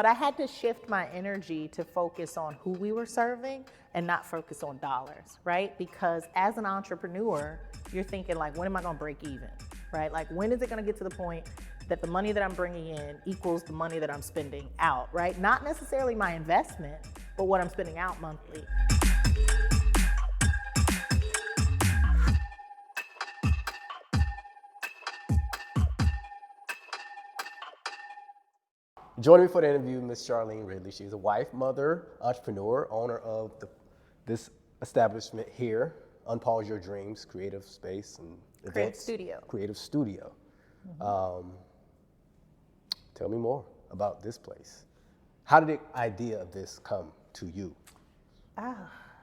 But I had to shift my energy to focus on who we were serving and not focus on dollars, right? Because as an entrepreneur, you're thinking like, when am I gonna break even, right? Like, when is it gonna get to the point that the money that I'm bringing in equals the money that I'm spending out, right? Not necessarily my investment, but what I'm spending out monthly. Joining me for the interview, Ms. Charlene Ridley. She's a wife, mother, entrepreneur, owner of this establishment here, Unpause Your Dreams, creative space and events. Creative Studio. Tell me more about this place. How did the idea of this come to you?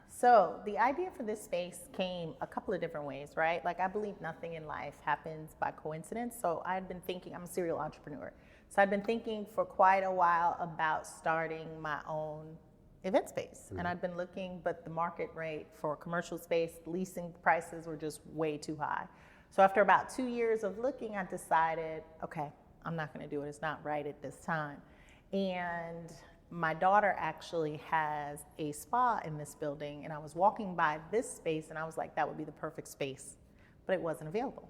So the idea for this space came a couple of different ways, right? Like, I believe nothing in life happens by coincidence. So I'd been thinking, I'm a serial entrepreneur. So I'd been thinking for quite a while about starting my own event space. And I'd been looking, but the market rate for commercial space, leasing prices were just way too high. So after about 2 years of looking, I decided, okay, I'm not gonna do it. It's not right at this time. And my daughter actually has a spa in this building, and I was walking by this space and I was like, that would be the perfect space, but it wasn't available.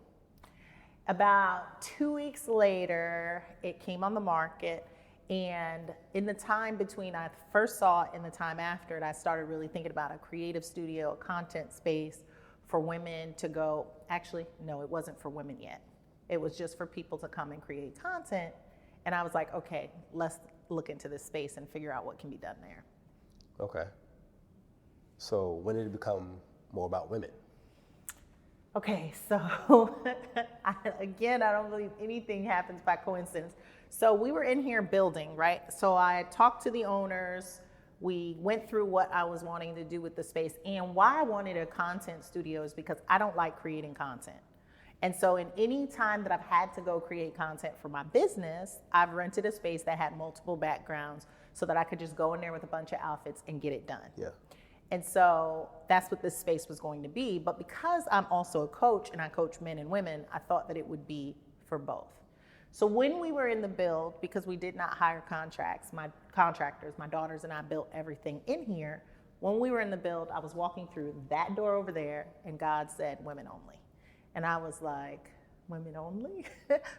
About 2 weeks later, it came on the market, and in the time between I first saw it and the time after it, I started really thinking about a creative studio, a content space for women to go. Actually, no, it wasn't for women yet. It was just for people to come and create content. And I was like, okay, let's look into this space and figure out what can be done there. Okay. So when did it become more about women? Okay, so again, I don't believe anything happens by coincidence. So we were in here building, right? So I talked to the owners. We went through what I was wanting to do with the space, and why I wanted a content studio is because I don't like creating content. And so in any time that I've had to go create content for my business, I've rented a space that had multiple backgrounds so that I could just go in there with a bunch of outfits and get it done. Yeah. And so that's what this space was going to be. But because I'm also a coach and I coach men and women, I thought that it would be for both. So when we were in the build, because we did not hire my contractors, my daughters and I built everything in here. When we were in the build, I was walking through that door over there and God said, women only. And I was like, women only?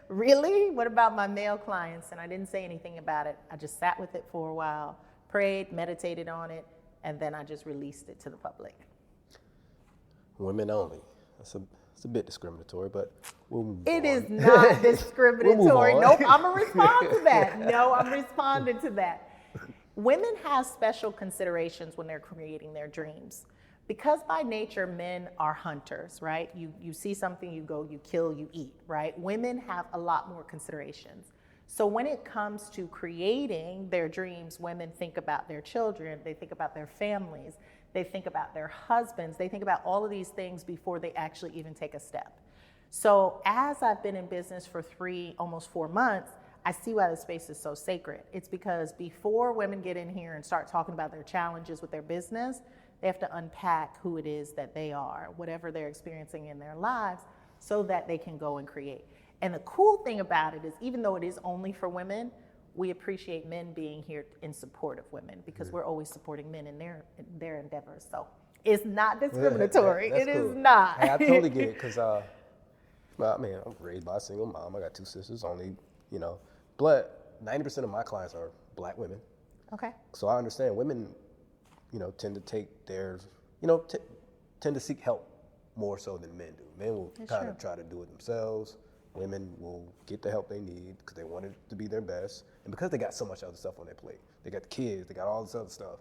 Really? What about my male clients? And I didn't say anything about it. I just sat with it for a while, prayed, meditated on it, and then I just released it to the public. Women only. It's a bit discriminatory, but we'll move on. It is not discriminatory. We'll Nope, I'm gonna respond to that. No, I'm responding to that. Women have special considerations when they're creating their dreams. Because by nature, men are hunters, right? You see something, you go, you kill, you eat, right? Women have a lot more considerations. So when it comes to creating their dreams, women think about their children, they think about their families, they think about their husbands, they think about all of these things before they actually even take a step. So as I've been in business for almost 4 months, I see why the space is so sacred. It's because before women get in here and start talking about their challenges with their business, they have to unpack who it is that they are, whatever they're experiencing in their lives, so that they can go and create. And the cool thing about it is, even though it is only for women, we appreciate men being here in support of women, because we're always supporting men in their endeavors. So it's not discriminatory. That's it cool. is not. Hey, I totally get it, because I'm raised by a single mom. I got 2 sisters, only, but 90% of my clients are Black women. Okay. So I understand women, tend to take tend to seek help more so than men do. Men will kind of try to do it themselves. Women will get the help they need because they want it to be their best. And because they got so much other stuff on their plate. They got the kids, they got all this other stuff.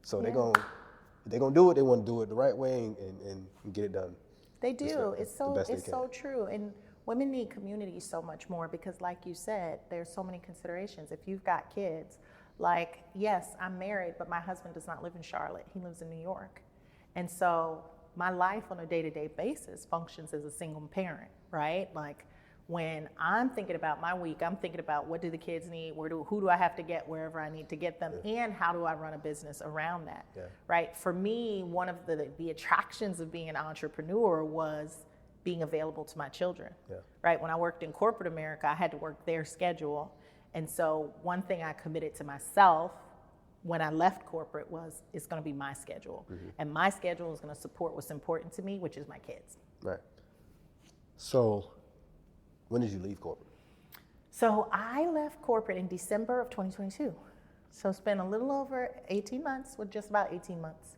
So they're gonna do it, they want to do it the right way and get it done. They do. It's so true. And women need community so much more because, like you said, there's so many considerations. If you've got kids, like, yes, I'm married, but my husband does not live in Charlotte. He lives in New York. And so my life on a day-to-day basis functions as a single parent, right? Like, when I'm thinking about my week, I'm thinking about what do the kids need, who do I have to get wherever I need to get them, and how do I run a business around that, right? For me, one of the attractions of being an entrepreneur was being available to my children, right? When I worked in corporate America, I had to work their schedule. And so one thing I committed to myself when I left corporate was it's going to be my schedule. And my schedule is going to support what's important to me, which is my kids. Right. So when did you leave corporate? So I left corporate in December of 2022. So it's been a little over 18 months, with just about 18 months.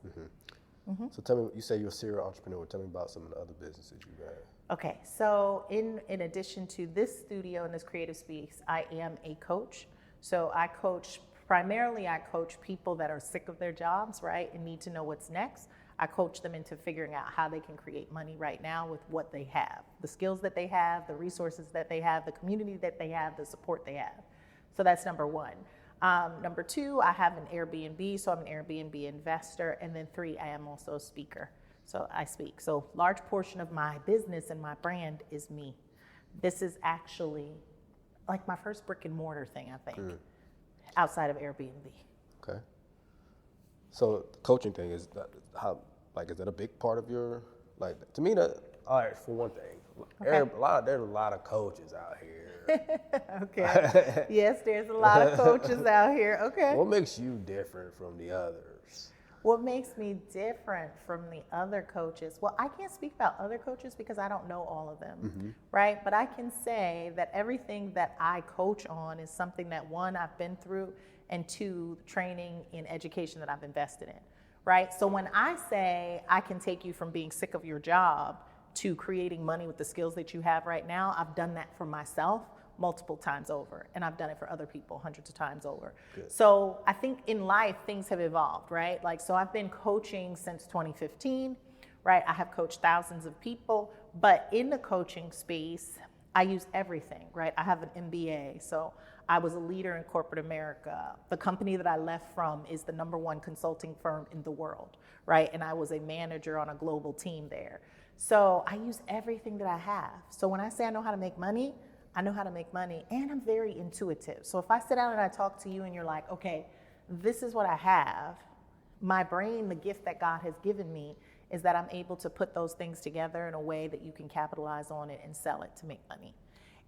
So tell me, you say you're a serial entrepreneur. Tell me about some of the other businesses you've had. Okay, so in addition to this studio and this creative space, I am a coach. So I coach people that are sick of their jobs, right, and need to know what's next. I coach them into figuring out how they can create money right now with what they have, the skills that they have, the resources that they have, the community that they have, the support they have. So that's number one. Number two, I have an Airbnb, so I'm an Airbnb investor. And then three, I am also a speaker. So I speak. So large portion of my business and my brand is me. This is actually like my first brick and mortar thing, I think, outside of Airbnb. Okay. So the coaching thing is that is that a big part of your, to me that, all right, for one thing, there's a lot of coaches out here. Okay. Yes, there's a lot of coaches out here. Okay. What makes you different from the others? What makes me different from the other coaches? Well, I can't speak about other coaches because I don't know all of them, right? But I can say that everything that I coach on is something that, one, I've been through, and two, training and education that I've invested in, right? So when I say I can take you from being sick of your job to creating money with the skills that you have right now, I've done that for myself multiple times over, and I've done it for other people hundreds of times over. Good. So I think in life, things have evolved, right? So I've been coaching since 2015, right? I have coached thousands of people, but in the coaching space, I use everything, right? I have an MBA, so I was a leader in corporate America. The company that I left from is the #1 consulting firm in the world, right? And I was a manager on a global team there. So I use everything that I have. So when I say I know how to make money, I know how to make money, and I'm very intuitive. So if I sit down and I talk to you and you're like, okay, this is what I have, my brain, the gift that God has given me is that I'm able to put those things together in a way that you can capitalize on it and sell it to make money.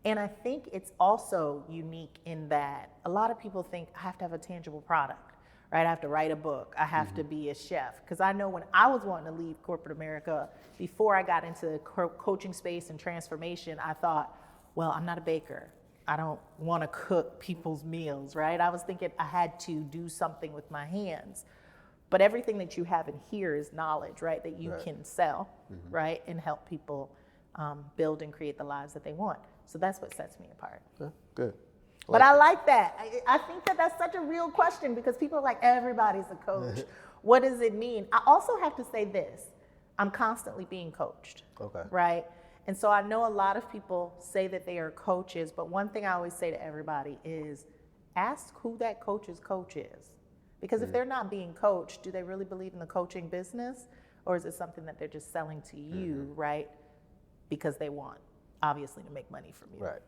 And I think it's also unique in that a lot of people think I have to have a tangible product, right? I have to write a book. I have to be a chef. Because I know when I was wanting to leave corporate America, before I got into the coaching space and transformation, I thought, well, I'm not a baker. I don't want to cook people's meals, right? I was thinking I had to do something with my hands. But everything that you have in here is knowledge, right? That you can sell, right? And help people build and create the lives that they want. So that's what sets me apart. Yeah, good. But I like that. I think that that's such a real question because people are like, everybody's a coach. What does it mean? I also have to say this. I'm constantly being coached, right? And so I know a lot of people say that they are coaches, but one thing I always say to everybody is ask who that coach's coach is. Because if they're not being coached, do they really believe in the coaching business? Or is it something that they're just selling to you, right? Because they want, obviously, to make money from you. Right.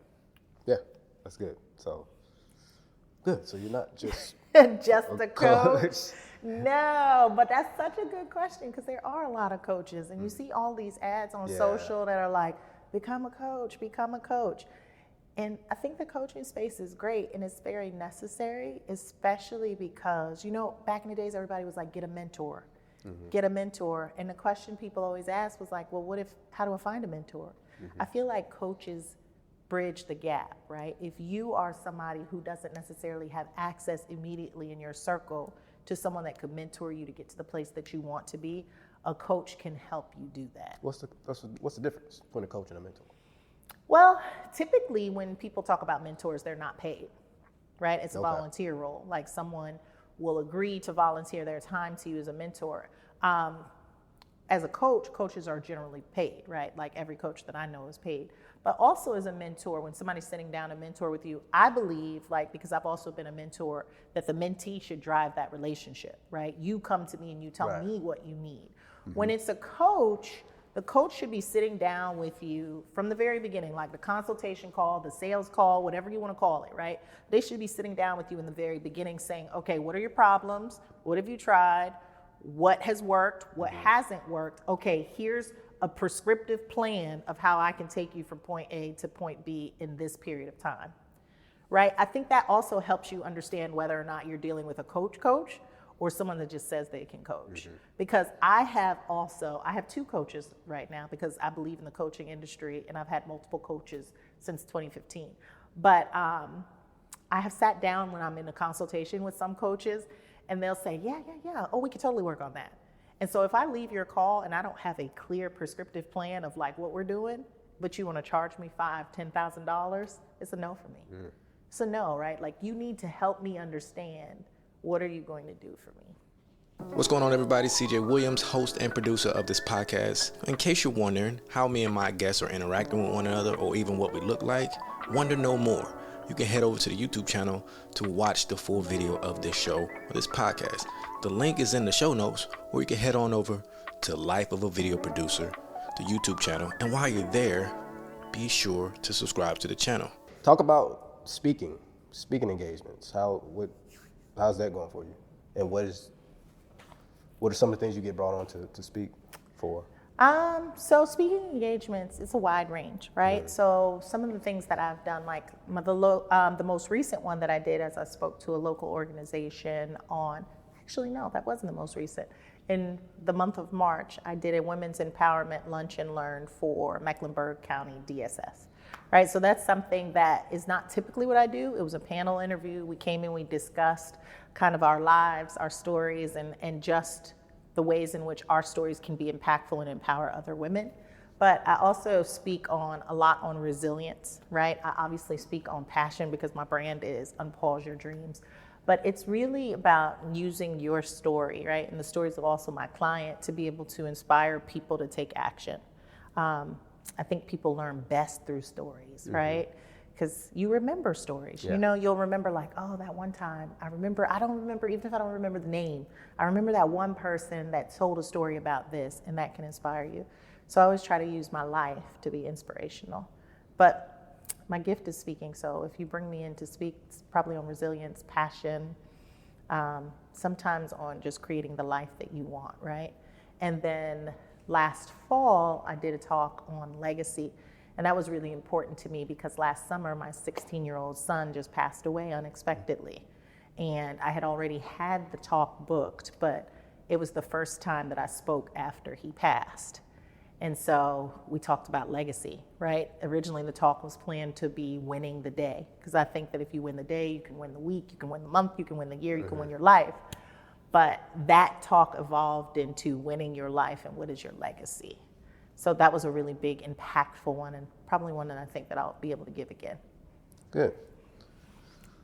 Yeah, that's good. So, good. So you're not just just a coach. No, but that's such a good question because there are a lot of coaches and you see all these ads on social that are like, become a coach, become a coach. And I think the coaching space is great and it's very necessary, especially because, back in the days, everybody was like, get a mentor, get a mentor. And the question people always ask was like, well, how do I find a mentor? I feel like coaches bridge the gap, right? If you are somebody who doesn't necessarily have access immediately in your circle to someone that could mentor you to get to the place that you want to be, a coach can help you do that. What's the difference between a coach and a mentor? Well, typically when people talk about mentors, they're not paid, right? It's a volunteer role. Like someone will agree to volunteer their time to you as a mentor. As a coach, coaches are generally paid, right? Like every coach that I know is paid. But also as a mentor, when somebody's sitting down to mentor with you, I believe, because I've also been a mentor, that the mentee should drive that relationship, right? You come to me and you tell me what you need. When it's a coach, the coach should be sitting down with you from the very beginning, like the consultation call, the sales call, whatever you want to call it, right? They should be sitting down with you in the very beginning saying, okay, what are your problems? What have you tried? What has worked? What hasn't worked? Okay, here's a prescriptive plan of how I can take you from point A to point B in this period of time, right? I think that also helps you understand whether or not you're dealing with a coach or someone that just says they can coach. Because I have 2 coaches right now because I believe in the coaching industry, and I've had multiple coaches since 2015. But I have sat down when I'm in a consultation with some coaches, and they'll say, yeah, oh, we could totally work on that. And so if I leave your call and I don't have a clear prescriptive plan of like what we're doing, but you want to charge me $5,000, $10,000, it's a no for me. It's a no, right? Like, you need to help me understand, what are you going to do for me? What's going on, everybody? CJ Williams, host and producer of this podcast. In case you're wondering how me and my guests are interacting with one another, or even what we look like, wonder no more. You can head over to the YouTube channel to watch the full video of this show or this podcast. The link is in the show notes, or you can head on over to Life of a Video Producer, the YouTube channel. And while you're there, be sure to subscribe to the channel. Talk about speaking engagements. How's that going for you? And what are some of the things you get brought on to speak for? So speaking engagements, it's a wide range, right? So some of the things that I've done, like the most recent one that I did, as I spoke to a local organization on, actually no, that wasn't the most recent. In the month of March, I did a women's empowerment lunch and learn for Mecklenburg County DSS, right? So that's something that is not typically what I do. It was a panel interview. We came in, we discussed kind of our lives, our stories, and just the ways in which our stories can be impactful and empower other women. But I also speak a lot on resilience, right? I obviously speak on passion because my brand is Unpause Your Dreams. But it's really about using your story, right? And the stories of also my client to be able to inspire people to take action. I think people learn best through stories, right? Because you remember stories. Yeah. You know, you'll remember like, oh, that one time, I don't remember, even if I don't remember the name, I remember that one person that told a story about this, and that can inspire you. So I always try to use my life to be inspirational. But my gift is speaking, so if you bring me in to speak, it's probably on resilience, passion, sometimes on just creating the life that you want, right? And then last fall, I did a talk on legacy. And that was really important to me because last summer, my 16-year-old son just passed away unexpectedly. And I had already had the talk booked, but it was the first time that I spoke after he passed. And so we talked about legacy, right? Originally, the talk was planned to be winning the day, because I think that if you win the day, you can win the week, you can win the month, you can win the year, you can win your life. But that talk evolved into winning your life and what is your legacy. So that was a really big, impactful one, and probably one that I think that I'll be able to give again. Good.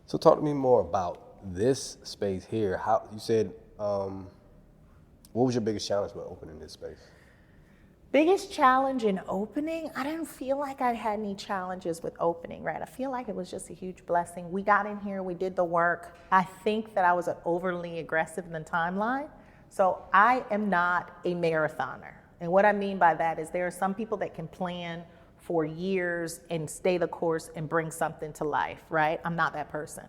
So talk to me more about this space here. How you said, what was your biggest challenge with opening this space? Biggest challenge in opening? I didn't feel like I had any challenges with opening, right? I feel like it was just a huge blessing. We got in here, we did the work. I think that I was overly aggressive in the timeline. So I am not a marathoner. And what I mean by that is there are some people that can plan for years and stay the course and bring something to life, right? I'm not that person.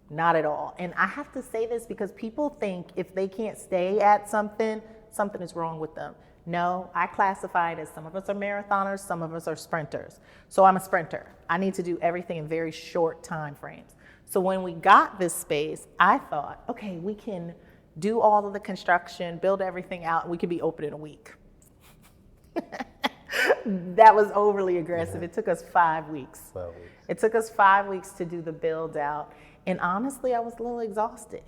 Not at all. And I have to say this because people think if they can't stay at something, something is wrong with them. No, I classify it as some of us are marathoners, some of us are sprinters. So I'm a sprinter. I need to do everything in very short time frames. So when we got this space, I thought, okay, we can do all of the construction, build everything out, and we can be open in a week. That was overly aggressive. It took us 5 weeks. 5 weeks. It took us 5 weeks to do the build out. And honestly, I was a little exhausted.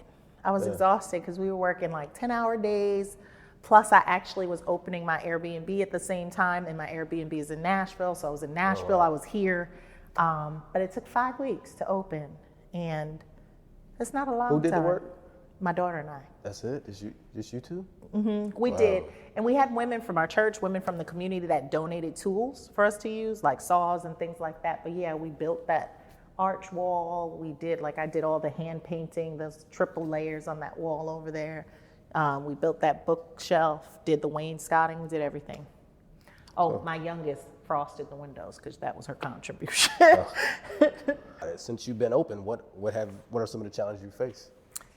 I was exhausted because we were working like 10-hour days. Plus, I actually was opening my Airbnb at the same time, and my Airbnb is in Nashville. So I was in Nashville, I was here. But it took 5 weeks to open. And it's not a long time. Who did the work? My daughter and I. That's it? Just you two? We did. And we had women from our church, women from the community that donated tools for us to use, like saws and things like that. But yeah, we built that arch wall. I did all the hand painting, those triple layers on that wall over there. We built that bookshelf, did the wainscoting, we did everything. My youngest frosted the windows because that was her contribution. Since you've been open, what are some of the challenges you face?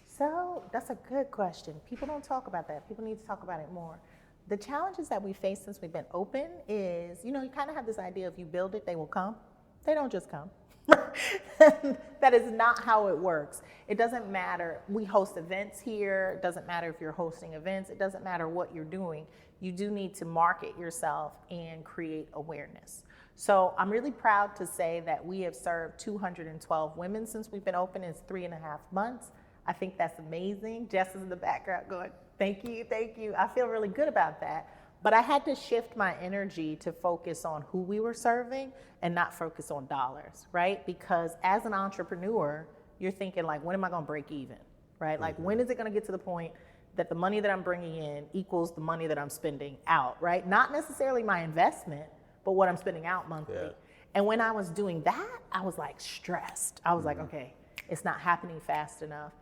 So that's a good question. People don't talk about that. People need to talk about it more. The challenges that we face since we've been open is, you kind of have this idea if you build it, they will come. They don't just come. That is not how it works. It doesn't matter. We host events here. It doesn't matter if you're hosting events. It doesn't matter what you're doing. You do need to market yourself and create awareness. So I'm really proud to say that we have served 212 women since we've been open. It's 3.5 months. I think that's amazing. Jess is in the background going, thank you, thank you. I feel really good about that. But I had to shift my energy to focus on who we were serving and not focus on dollars, right? Because as an entrepreneur, you're thinking like, when am I gonna break even, right? Like, when is it gonna get to the point that the money that I'm bringing in equals the money that I'm spending out, right? Not necessarily my investment, but what I'm spending out monthly. Yeah. And when I was doing that, I was like stressed. I was like, okay, it's not happening fast enough.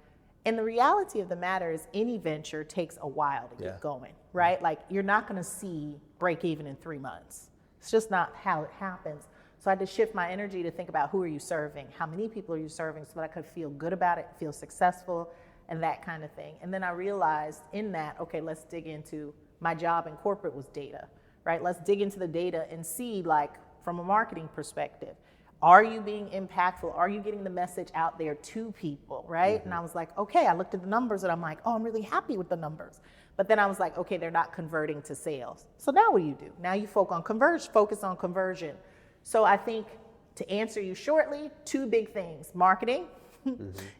And the reality of the matter is any venture takes a while to get going, right? Like, you're not gonna see break even in 3 months. It's just not how it happens. So I had to shift my energy to think about, who are you serving? How many people are you serving, so that I could feel good about it, feel successful, and that kind of thing. And then I realized in that, okay, let's dig into, my job in corporate was data, right? Let's dig into the data and see, like, from a marketing perspective, are you being impactful? Are you getting the message out there to people, right? And I was like, okay, I looked at the numbers and I'm like, oh, I'm really happy with the numbers. But then I was like, okay, they're not converting to sales. So now what do? Now you focus on conversion. So I think, to answer you shortly, 2 big things: marketing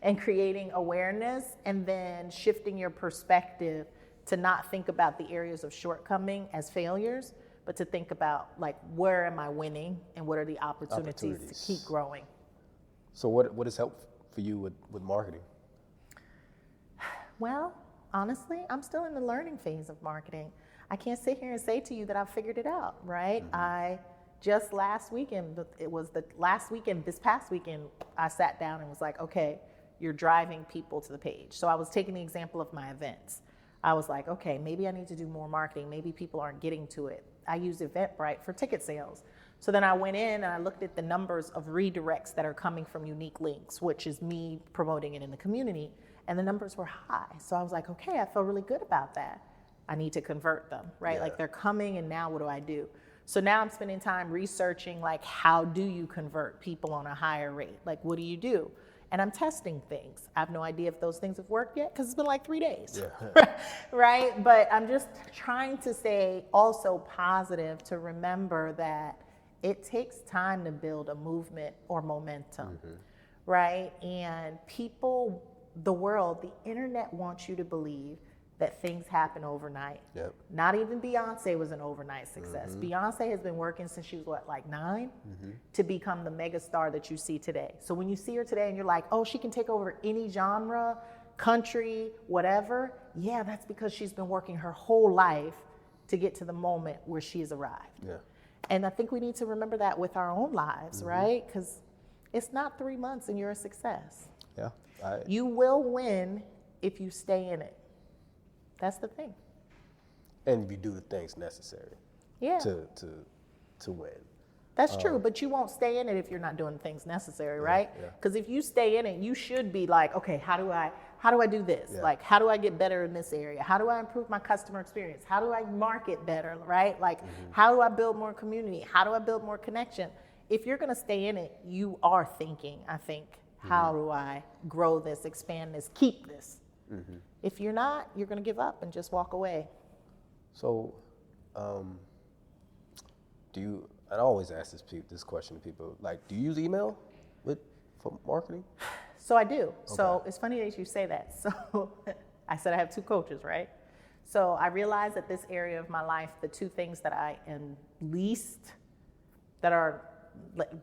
and creating awareness, and then shifting your perspective to not think about the areas of shortcoming as failures, but to think about, like, where am I winning and what are the opportunities to keep growing. So what has helped for you with marketing? Well, honestly, I'm still in the learning phase of marketing. I can't sit here and say to you that I've figured it out, right? I just last weekend, this past weekend, I sat down and was like, okay, you're driving people to the page. So I was taking the example of my events. I was like, okay, maybe I need to do more marketing. Maybe people aren't getting to it. I use Eventbrite for ticket sales. So then I went in and I looked at the numbers of redirects that are coming from unique links, which is me promoting it in the community, and the numbers were high. So I was like, okay, I feel really good about that. I need to convert them, right? Like, they're coming, and now what do I do? So now I'm spending time researching, like, how do you convert people on a higher rate? Like, what do you do? And I'm testing things. I have no idea if those things have worked yet, because it's been like 3 days, right? But I'm just trying to stay also positive, to remember that it takes time to build a movement or momentum, right? And people, the world, the internet wants you to believe that things happen overnight. Not even Beyonce was an overnight success. Beyonce has been working since she was, what, like 9? To become the mega star that you see today. So when you see her today and you're like, oh, she can take over any genre, country, whatever, yeah, that's because she's been working her whole life to get to the moment where she's arrived. And I think we need to remember that with our own lives, right? Because it's not 3 months and you're a success. You will win if you stay in it. That's the thing. And you do the things necessary to win. That's true, but you won't stay in it if you're not doing things necessary, right? Because if you stay in it, you should be like, okay, how do I do this? Like, how do I get better in this area? How do I improve my customer experience? How do I market better, right? Like, how do I build more community? How do I build more connection? If you're gonna stay in it, you are thinking, I think, how do I grow this, expand this, keep this? If you're not, you're gonna give up and just walk away. So, I always ask this question to people, like, do you use email for marketing? So I do. Okay. So it's funny that you say that. So I said I have 2 coaches, right? So I realized that this area of my life, the 2 things that I am that are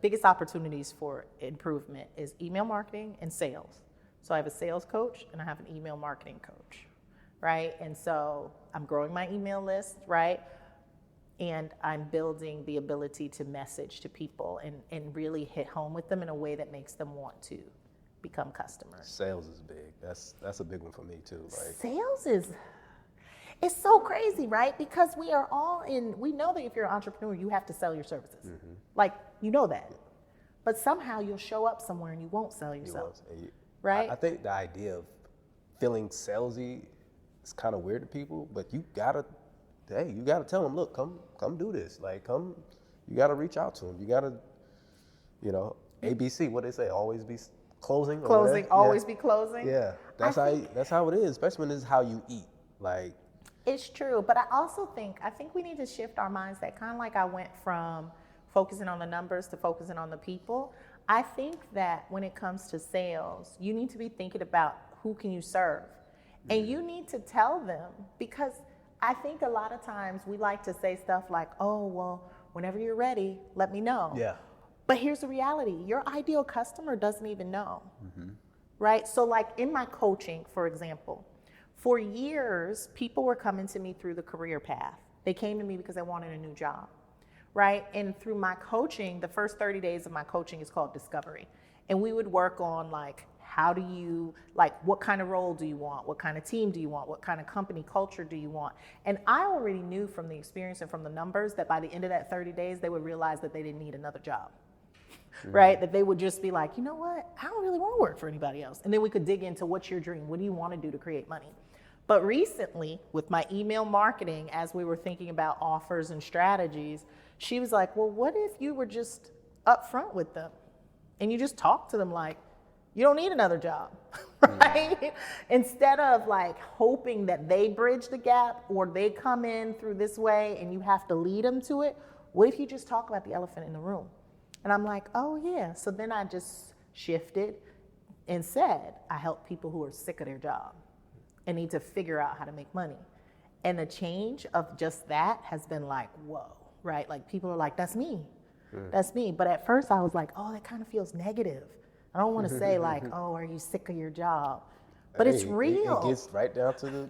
biggest opportunities for improvement is email marketing and sales. So I have a sales coach and I have an email marketing coach, right? And so I'm growing my email list, right? And I'm building the ability to message to people and really hit home with them in a way that makes them want to become customers. Sales is big. That's a big one for me too. Like, sales it's so crazy, right? Because we know that if you're an entrepreneur, you have to sell your services. Like, you know that. But somehow you'll show up somewhere and you won't sell yourself. Right? I think the idea of feeling salesy is kind of weird to people, but you gotta tell them, look, come do this. Like, you gotta reach out to them. You gotta, ABC, what they say, always be closing. Or Closing, whatever. always Yeah. be closing. Yeah, that's how it is. Especially when this is how you eat. Like, It's true, but I think we need to shift our mindset. Kind of like I went from focusing on the numbers to focusing on the people. I think that when it comes to sales, you need to be thinking about who can you serve, and you need to tell them, because I think a lot of times we like to say stuff like, "Oh, well, whenever you're ready, let me know." yeah. But here's the reality: your ideal customer doesn't even know, right? So, like in my coaching, for example. For years, people were coming to me through the career path. They came to me because they wanted a new job, right? And through my coaching, the first 30 days of my coaching is called discovery. And we would work on like, what kind of role do you want? What kind of team do you want? What kind of company culture do you want? And I already knew from the experience and from the numbers that by the end of that 30 days, they would realize that they didn't need another job. Right? That they would just be like, you know what? I don't really want to work for anybody else. And then we could dig into what's your dream? What do you want to do to create money? But recently, with my email marketing, as we were thinking about offers and strategies, she was like, well, what if you were just upfront with them and you just talk to them like, you don't need another job, right? Instead of like hoping that they bridge the gap or they come in through this way and you have to lead them to it, what if you just talk about the elephant in the room? And I'm like, oh yeah. So then I just shifted and said, I help people who are sick of their job and need to figure out how to make money. And the change of just that has been like, whoa, right? Like people are like, that's me, that's me. But at first I was like, oh, that kind of feels negative. I don't want to say like, oh, are you sick of your job? But it's real. It gets right down to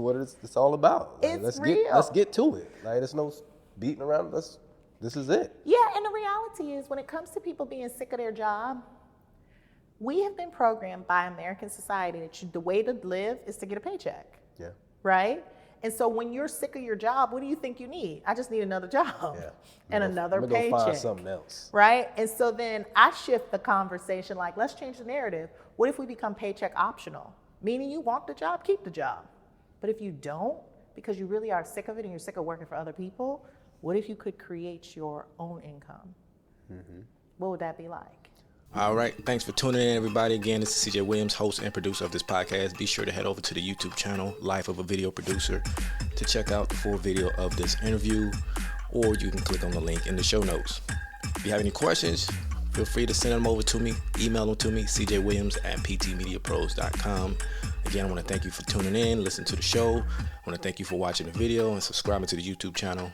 what it's all about. Like, It's real. Let's get to it. Like there's no beating around. This is it. Yeah, and the reality is when it comes to people being sick of their job, we have been programmed by American society that the way to live is to get a paycheck, Yeah. right? And so when you're sick of your job, what do you think you need? I just need another job Yeah. and another I'm paycheck. gonna go find something else. Right? And so then I shift the conversation like, let's change the narrative. What if we become paycheck optional? Meaning you want the job, keep the job. But if you don't, because you really are sick of it and you're sick of working for other people, what if you could create your own income? What would that be like? All right. Thanks for tuning in, everybody. Again, this is CJ Williams, host and producer of this podcast. Be sure to head over to the YouTube channel, Life of a Video Producer, to check out the full video of this interview, or you can click on the link in the show notes. If you have any questions, feel free to send them over to me. Email them to me, cjwilliams@ptmediapros.com. Again, I want to thank you for tuning in, listening to the show. I want to thank you for watching the video and subscribing to the YouTube channel.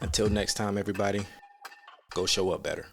Until next time, everybody, go show up better.